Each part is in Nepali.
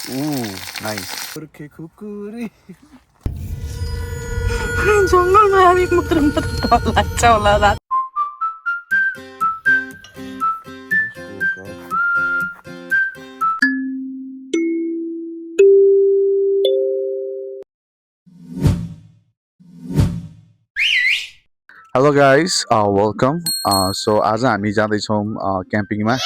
Ooh, nice. Porque kukuri. जङ्गलमा हामी मुत्र लाग्छ होला रात Hello guys, welcome. So आज हामी जाँदैछौँ क्याम्पिङमा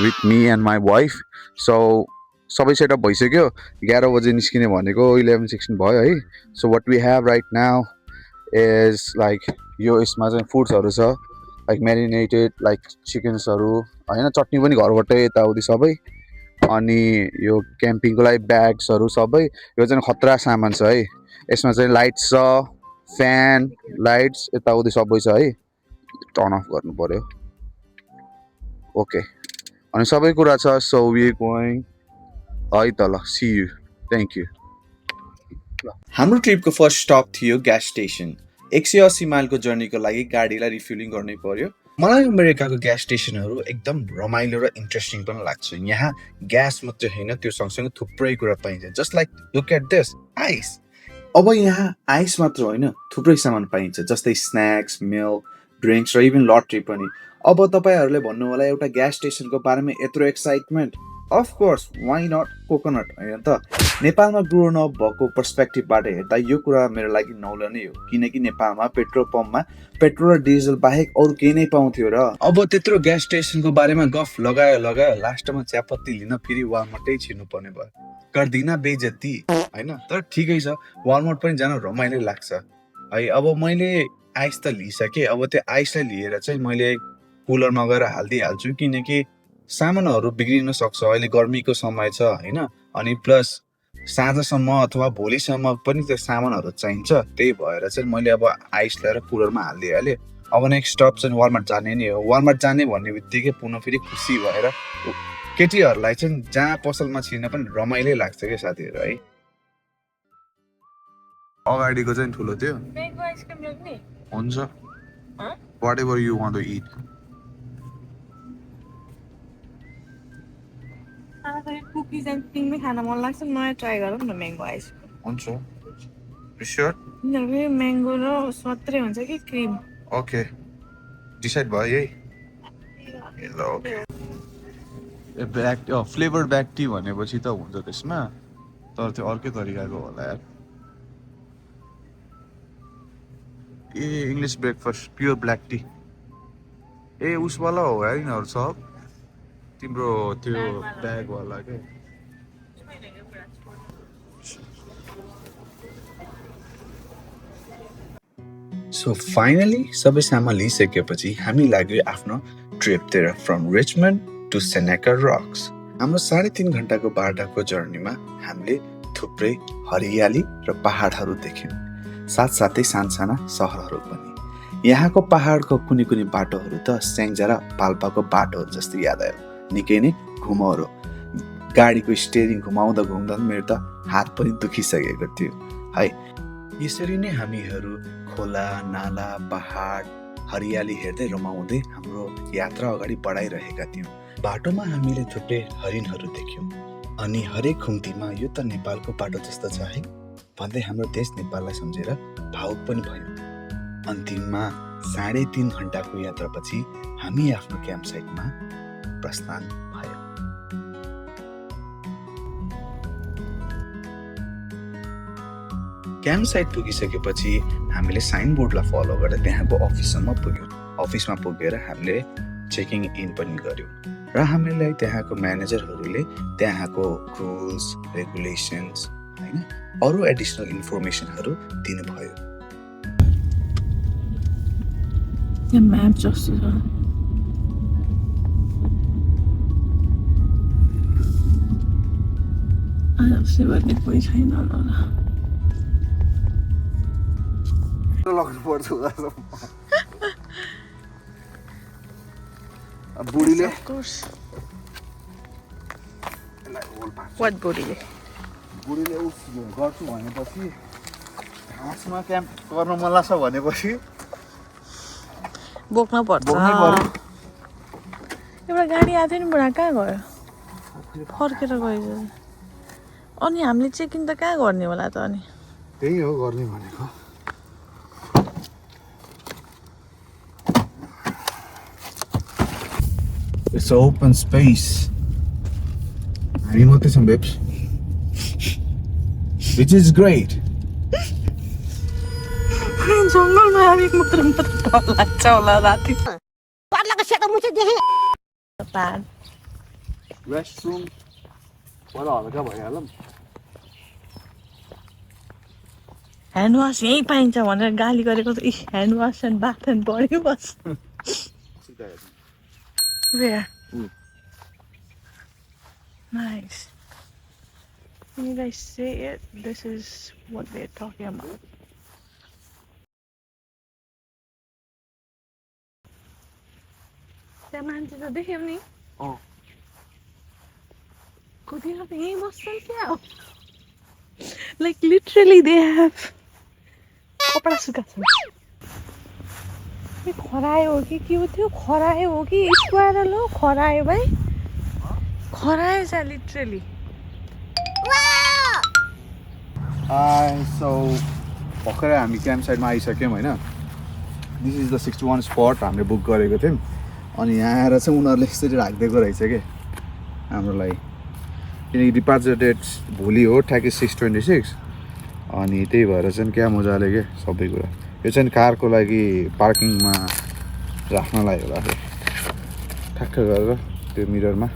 with me and my wife. So सबै सेटअप भइसक्यो 11 बजे निस्किने भनेको 11:16 भयो है. So what we have right now is like यो यसमा चाहिँ फुड्सहरू छ लाइक म्यारिनेटेड लाइक चिकन्सहरू होइन चटनी पनि घरबाटै यताउति सबै अनि यो क्याम्पिङको लागि ब्याग्सहरू सबै यो चाहिँ खतरा सामान छ है. यसमा चाहिँ लाइट्स छ फ्यान लाइट्स यताउति सबै छ है. टर्न अफ गर्नु पर्यो. ओके अनि सबै कुरा छ. सो वी गोइङ है त ल सी यू थ्याङ्क यू. हाम्रो ट्रिपको फर्स्ट स्टप थियो ग्यास स्टेसन. 180 माइलको जर्नीको लागि गाडीलाई रिफ्युलिङ गर्नै पर्यो. मलाई अमेरिकाको ग्यास स्टेसनहरू एकदम रमाइलो र इन्ट्रेस्टिङ पनि लाग्छ. यहाँ ग्यास मात्रै होइन त्यो सँगसँगै थुप्रै कुरा पाइन्छ. Just like look at this ice. अब यहाँ आइस मात्र होइन थुप्रै सामान पाइन्छ जस्तै स्न्याक्स मिल्क ड्रिङ्क्स र इभन लटरी पनि. अब तपाईँहरूले भन्नु होला एउटा ग्यास स्टेसनको बारेमा यत्रो excitement. Of course why not coconut होइन त. नेपालमा ग्रोन अप भएको पर्सपेक्टिभबाट हेर्दा यो कुरा मेरो लागि नौलो नै हो किनकि नेपालमा पेट्रोल पम्पमा पेट्रोल र डिजल बाहेक अरू केही नै पाउँथ्यो र अब त्यत्रो ग्यास स्टेसनको बारेमा गफ लगायो लास्टमा चियापत्ती लिन फेरि वालमार्टै छिर्नु पर्ने भयो. गर्दिन बेइज्जती होइन तर ठिकै छ वालमार्ट पनि जान रमाइलो लाग्छ है. अब मैले आइस त लिइसकेँ. अब त्यो आइसलाई लिएर चाहिँ मैले कुलरमा गएर हालिदिइहाल्छु किनकि सामानहरू बिग्रिन सक्छ. अहिले गर्मीको समय छ होइन अनि प्लस साँझसम्म अथवा भोलिसम्म पनि त्यो सामानहरू चाहिन्छ. त्यही भएर चाहिँ मैले अब आइस लिएर कुलरमा हालिदिइहालेँ. अब नेक्स्ट स्टप चाहिँ वालमार्ट जाने नै हो. वालमार्ट जाने भन्ने बित्तिकै पुनः फेरि खुसी भएर केटीहरूलाई चाहिँ जहाँ पसलमा छिर्न पनि रमाइलो लाग्छ क्या साथीहरू है. अगाडिको चाहिँ ठुलो थियो म्याङ्गो आइसक्रिम ल्याउने हुन्छ whatever you want to eat. Cookies and cream खान मन लाग्छ. नयाँ ट्राई गरौँ न म्याङ्गो आइसक्रिम. हुन्छ स्योर. यिनीहरू म्याङ्गो र मात्रै हुन्छ कि क्रिम. ओके डिसाइड भयो यही. ल okay black flavour black tea भनेपछि त हुन्छ त्यसमा तर त्यो अर्कै तरिकाको होला यार. ए English breakfast pure black tea ए उसवाला हो यार यिनीहरू सब तिम्रो त्यो ब्यागवाला के. सो फाइनली सबै सामान लिइसकेपछि हामी लाग्यो आफ्नो ट्रिपतिर फ्रम रिचमन्ड टु सेनेका रक्स. हाम्रो 3.5 घन्टाको बाटाको जर्नीमा हामीले थुप्रै हरियाली र पहाडहरू देख्यौँ साथसाथै सानसाना सहरहरू पनि. यहाँको पहाडको कुनै कुनै बाटोहरू त स्याङ्जा र पाल्पाको बाटोहरू जस्तै याद आयो. निकै नै घुमाउरो. गाडीको स्टेरिङ घुमाउँदा मेरो त हात पनि दुखिसकेको थियो है. यसरी नै हामीहरू खोला नाला पहाड हरियाली हेर्दै रमाउँदै हाम्रो यात्रा अगाडि बढाइरहेका थियौँ. बाटोमा हामीले थुप्रै हरिणहरू देख्यौँ अनि हरेक खुम्तीमा यो त नेपालको बाटो जस्तो छ है भन्दै हाम्रो देश नेपाललाई सम्झेर भावुक पनि भयौँ. अन्तिममा 3.5 घन्टाको यात्रापछि हामी आफ्नो क्याम्प साइटमा प्रस्थान भयो. क्याम्प साइट पुगिसकेपछि हामीले साइनबोर्डलाई फलो गरेर त्यहाँको अफिससम्म पुग्यौँ. अफिसमा पुगेर हामीले चेकिङ इन पनि गऱ्यौँ र हामीलाई त्यहाँको म्यानेजरहरूले त्यहाँको रुल्स रेगुलेसन्स होइन अरू एडिसनल इन्फर्मेसनहरू दिनुभयो. म्याप जस्तो छ. आज भन्ने कोही छैन होला. लग्नु पर्छ बुढीले बुढीले उस गर्छु भनेपछि घाँसमा क्याम्प गर्न मन लाग्छ भनेपछि बोक्न पर्छ. एउटा गाडी आएको थियो नि बुढा कहाँ गयो? फर्केर गयो. अनि हामीले चेक इन त कहाँ गर्ने होला त अनि त्यही हो गर्ने भनेको It's open space. हामी मात्रै छौँ babes. Which is great. जङ्गलमा हामी मात्र डर लाग्छ होला राति पार्लाको सेतो मुछे देखे पार Restroom. बडा हल्का भइहालौँ ह्यान्ड वास यहीँ पाइन्छ भनेर गाली गरेको त hand wash and bath and body wash Where? Nice. Can you guys see it? This is what they're talking about. त्यहाँ मान्छे त देख्यौ नि कतिजना त यहीँ बस्छन् क्या लाइक लिटरली दे हेभ कपडा सुकाएको छ खरायो हो कि के हो त्यो खरायो हो कि स्क्वायर हो खरायो भाइ खरायो छ लिटरली सो भर्खरै हामी क्याम्प साइडमा आइसक्यौँ होइन दिस इज द 61 स्पट हामीले बुक गरेको थियौँ अनि यहाँ आएर चाहिँ उनीहरूले यसरी राखिदिएको रहेछ कि हाम्रो लागि किनकि डिपार्चर डेट भोलि हो ठ्याक्कै 6:26 अनि त्यही भएर चाहिँ क्या मजाले के सबै कुरा यो चाहिँ कारको लागि पार्किङमा राख्नलाई होला ठ्याक्क गरेर त्यो मिररमा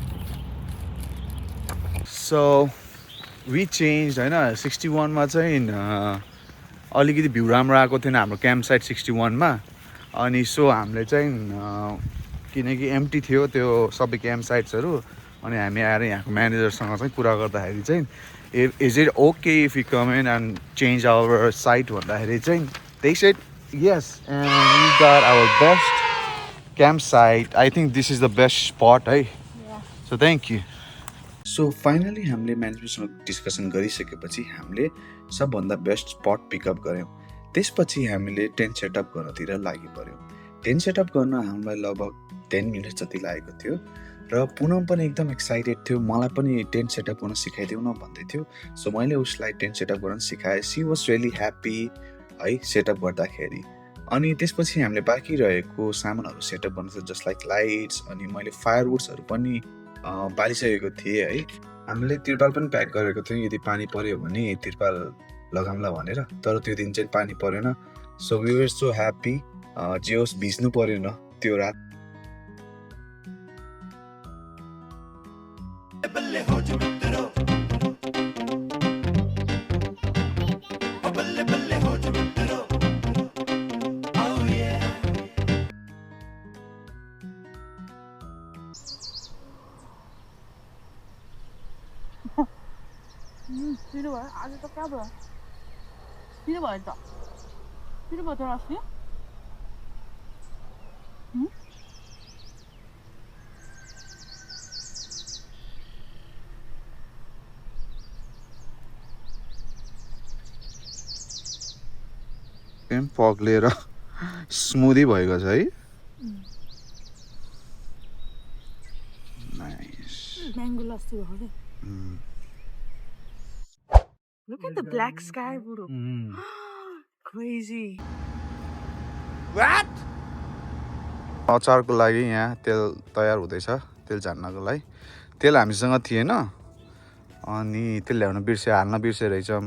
सो वी चेन्ज होइन 61मा चाहिँ अलिकति भ्यू राम्रो आएको थिएन हाम्रो क्याम्प साइट 61मा अनि सो हामीले चाहिँ किनकि एम्प्टी थियो त्यो सबै क्याम्प साइट्सहरू अनि हामी आएर यहाँको म्यानेजरसँग चाहिँ कुरा गर्दाखेरि चाहिँ is it okay if you come in and change our site भन्दाखेरि चाहिँ they said yes and we got our best campsite. I think this is the best spot, hey? Yeah. So thank you. So finally हामीले म्यानेजमेन्टसँग डिस्कसन गरिसकेपछि हामीले सबभन्दा बेस्ट स्पट पिकअप गऱ्यौँ त्यसपछि हामीले टेन्ट सेटअप गर्नतिर लागि पऱ्यौँ टेन्ट सेटअप गर्न हामीलाई लगभग 10 मिनट जति लागेको थियो र पुनम पनि एकदम एक्साइटेड थियो मलाई पनि टेन्ट सेटअप गर्न सिकाइदेऊ न भन्दै थियो सो मैले उसलाई टेन्ट सेटअप गर्न सिकाएँ सी वाज रियली ह्याप्पी है सेटअप गर्दाखेरि अनि त्यसपछि हामीले बाँकी रहेको सामानहरू सेटअप गर्न थियो जस्ट लाइक लाइट्स अनि मैले फायरवुड्सहरू पनि बालिसकेको थिएँ है हामीले तिरपाल पनि प्याक गरेको थियौँ यदि पानी पर्यो भने तिरपाल लगाउँला भनेर तर त्यो दिन चाहिँ पानी परेन so we were so happy जे होस् भिज्नु परेन त्यो रात Sino ba? Ano to ka ba? Sino ba ito? Sino ba ito, Rasmi? पग्लेर स्मुदी भएको छ है nice Mango lassi ho gayo. Look at the black sky, bro. Crazy. What? अचारको लागि यहाँ तेल तयार हुँदैछ तेल झान्नको लागि तेल हामीसँग थिएन अनि तेल ल्याउन हाल्न बिर्से रहेछौँ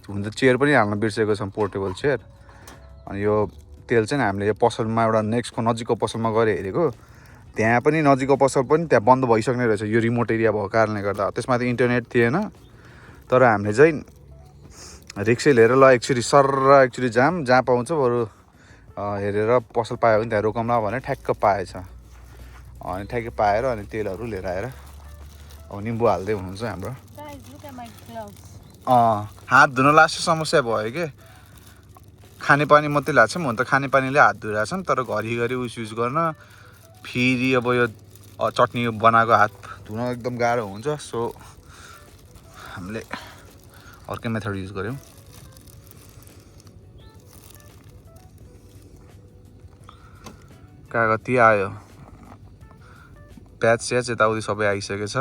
हुन त चेयर पनि हाल्न बिर्सेको छौँ पोर्टेबल चेयर अनि यो तेल चाहिँ हामीले यो पसलमा एउटा नेक्स्टको नजिकको पसलमा गएर हेरेको त्यहाँ पनि नजिकको पसल पनि त्यहाँ बन्द भइसक्ने रहेछ यो रिमोट एरिया भएको कारणले गर्दा त्यसमा त इन्टरनेट थिएन तर हामीले चाहिँ रिक्सै लिएर ल एकचोटि जहाँ पाउँछ बरु हेरेर पसल पायो भने त्यहाँ रोकौँला भने ठ्याक्क पाएछ अनि ठ्याक्कै पाएर अनि तेलहरू लिएर आएर अब निम्बु हाल्दै हुनुहुन्छ हाम्रो Guys, look at my gloves. हात धुन लास्ट समस्या भयो कि खानेपानी मात्रै लाग्छ हुन त खानेपानीले हात धुइरहेछौँ तर घरिघरि उस युज गर्न फेरि अब यो चटनी बनाएको हात धुन एकदम गाह्रो हुन्छ सो हामीले अर्कै मेथड युज गऱ्यौँ कागती आयो प्याज स्याज यताउति सबै आइसकेको छ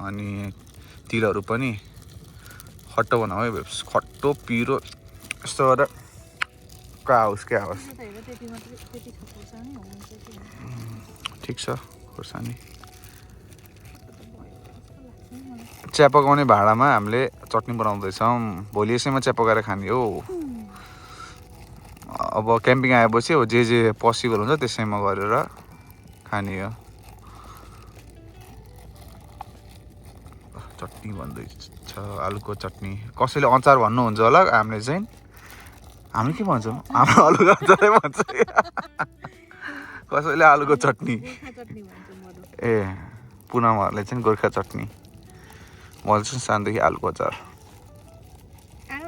अनि तिलहरू पनि खट्टो बनाऊ है बेब्स खट्टो पिरो यस्तो गरेर क्या होस् ठिक छ खोर्सानी चिया पकाउने भाँडामा हामीले चटनी बनाउँदैछौँ भोलि यसैमा चिया पकाएर खाने हो अब क्याम्पिङ आएपछि अब जे पोसिबल हुन्छ त्यसैमा गरेर खाने हो चटनी भन्दैछ आलुको चटनी कसैले अचार भन्नुहुन्छ होला हामीले के भन्छौँ हाम्रो आलुको अचारै भन्छ कसैले आलुको चटनी ए पुनमहरूले चाहिँ गोर्खा चटनी मैले चाहिँ सानदेखि आलुको अचार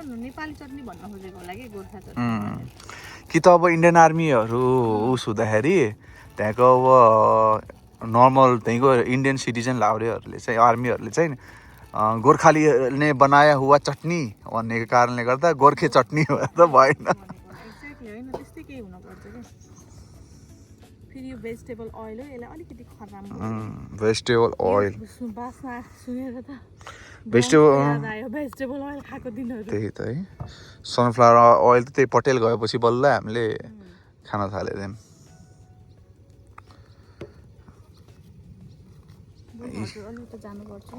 नेपाली चटनी भन्न खोजेको होला कि गोर्खा चटनी कि त अब इन्डियन आर्मीहरू उस हुँदाखेरि त्यहाँको अब नर्मल त्यहीँको इन्डियन सिटिजन लाउरेहरूले चाहिँ आर्मीहरूले चाहिँ गोर्खालीले बनाया हुआ चटनी भन्नेको कारणले गर्दा गोर्खे चटनी भएर त भएन एक्ज्याक्टली होइन त्यस्तै केही हुनुपर्छ कि फेरि यो भेजिटेबल ओइल हो यसलाई अलिकति खराब भेजिटेबल ओइल बास्ना सुनेर त भेजिटेबल ओइल खाएको दिनहरू त्यही त है सनफ्लावर ओइल त त्यही पटेल गएपछि बल्ल हामीले खान थाल्यो त्यहाँ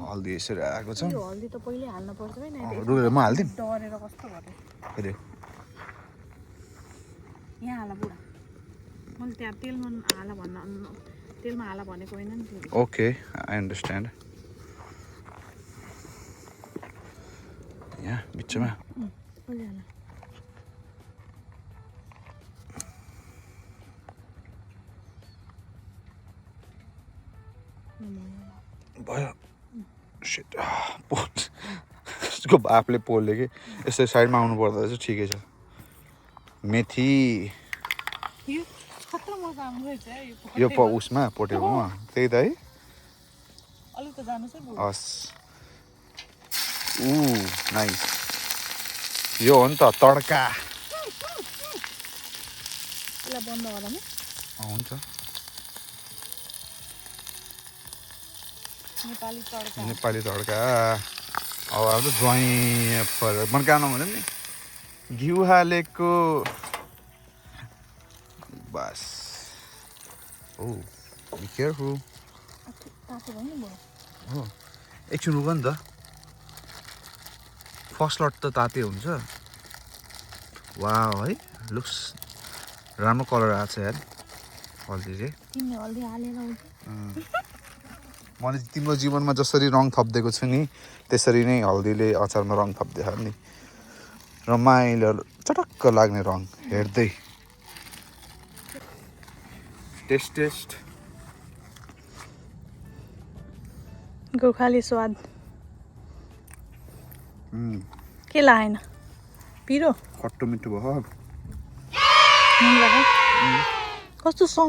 हल्दी यसरी आएको छ हल्दी त पहिले हाल्नु पर्छ है म हाल्दिउँ डरेर कस्तो भयो यहाँ हाला बुढा मैले त्यहाँ तेलमा हाला भनेको होइन नि ओके आई अन्डरस्ट्यान्ड यहाँ बिचमा भयो सिट उसको बापले पोल्यो कि यसरी साइडमा आउनु पर्दा चाहिँ ठिकै छ मेथी यो उसमा पोटेकोमा त्यही त है हस् नाइस यो हो नि त तड्का हुन्छ नेपाली तड्का अब आउँछ ज्वाइँ मनकाउनु भन्यो नि घिउ हालेको बस ओ बी केयरफुल हो एकछिन रुक नि त फर्स्ट लट त तातै हुन्छ वाह है लुक्स राम्रो कलर आएको छ यार हल्दी चाहिँ मैले तिम्रो जीवनमा जसरी रङ थपिदिएको छु नि त्यसरी नै हल्दीले अचारमा रङ थपिदिएको नि रमाइलो चटक्क लाग्ने रङ हेर्दै टेस्ट गोर्खाली स्वाद के लागेन पिरो खट्टो मिठो भयो कस्तो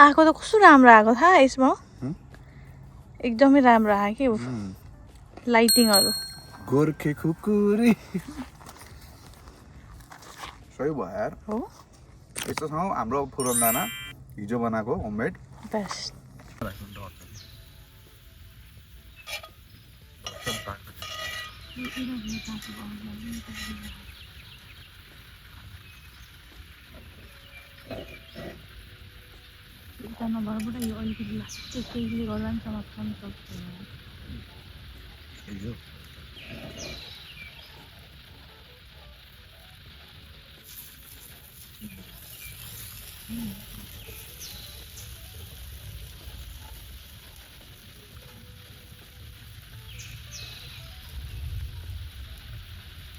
आएको त कस्तो राम्रो आएको थाहा यसमा एकदमै राम्रो आयो कि लाइटिङहरू गोर्खे खुकुरी सही भयो यार हो यस्तो छ हाम्रो फुरन दाना हिजो बनाएको होममेड बेस्ट नभएबाट यो अलिकति लास्ट केहीले गर्दा पनि समाप्त गर्न सक्दैन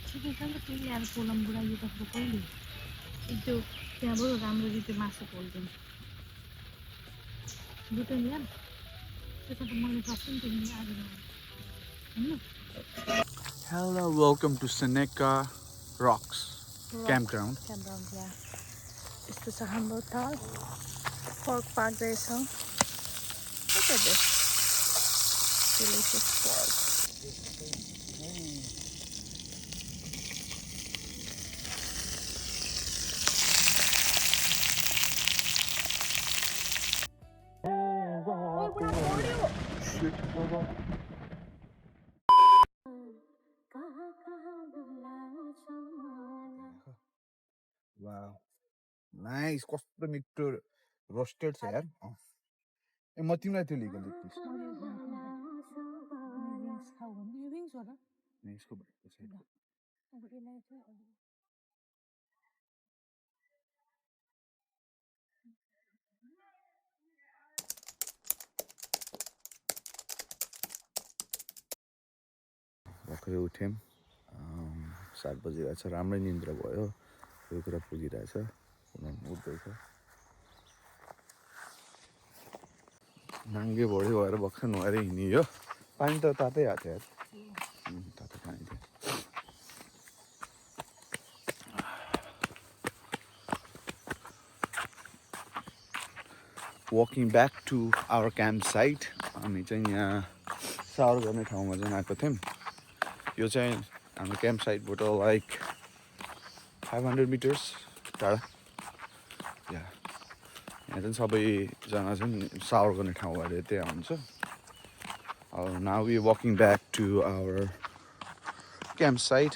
ठिकै छ नि त फेरि आएर पोलम बुढा यो त कहिले त्यो त्यहाँबाट राम्ररी त्यो मासु पोल्दिउँ बुटन यार त्यसो त मैले सक्छु नि तिमीले आज होइन Hello, welcome to Seneca Rocks Campground. Yeah. यस्तो छ हाम्रो थल पर्क पाक्दैछौँ Look at this delicious pork. Nice कस्तो मिठो रोस्टेड छ यार ए म तिमीलाई त्यो लिएको लेग पिस यसको भएको छ भर्खरै उठ्यौँ 7 बजिरहेछ राम्रै निन्द्रा भयो यो कुरा पुगिरहेछ उठ्दैछ नाङ्गे भोडे भएर भर्खर नुहाएर हिँडियो पानी त तातै आएको थियो यार तातो पानी थियो walking back to our camp site हामी चाहिँ यहाँ सावर गर्ने ठाउँमा चाहिँ आएको थियौँ यो चाहिँ हाम्रो क्याम्प साइटबाट लाइक 500 मिटर्स टाढा यहाँ चाहिँ सबैजना चाहिँ सावर गर्ने ठाउँ भएर त्यहाँ हुन्छ now we walking back to our camp site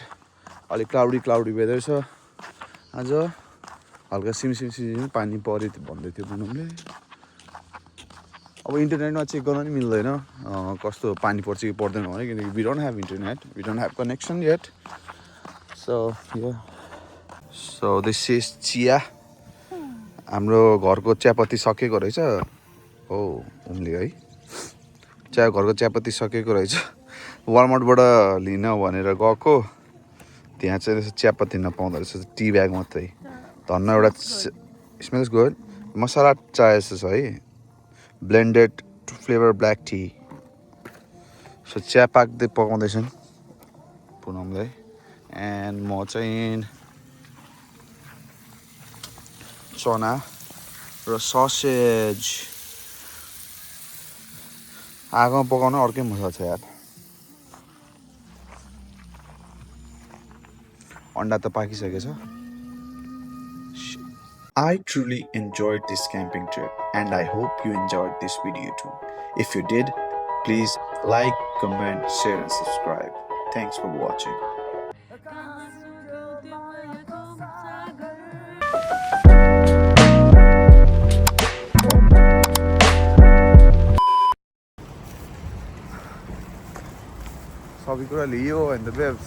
अलिक क्लाउडी वेदर छ आज हल्का सिमसिम पानी पऱ्यो भन्दै थियो पुनमले अब इन्टरनेटमा चेक गर्न नि मिल्दैन कस्तो पानी पर्छ कि पर्दैन भने किनकि we don't have internet we don't have connection yet so this is चिया हाम्रो घरको चियापत्ती सकेको रहेछ हो उम्ले है घरको चियापत्ती सकेको रहेछ वालमार्टबाट लिन भनेर गएको त्यहाँ चाहिँ चियापत्ती नपाउँदो रहेछ टी ब्याग मात्रै धन्न एउटा स्मेल्स गुड मसाला चाय जस्तो छ है blended flavour black tea so चिया पाक्दै पकाउँदैछन् पुनमले एन्ड म चाहिँ चना र ससेज आगोमा पकाउन अर्कै मजा छ यार अन्डा त पाकिसकेछ I truly enjoyed this camping trip and I hope you enjoyed this video too. If you did, please like, comment, share and subscribe. Thanks for watching. सबै कुरा लियो and the babes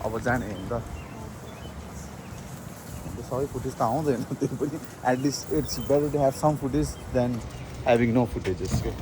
अब जाने हो नि त सबै फुटेज त आउँदैन त्यो पनि at least it's better to have some footage than having no footages के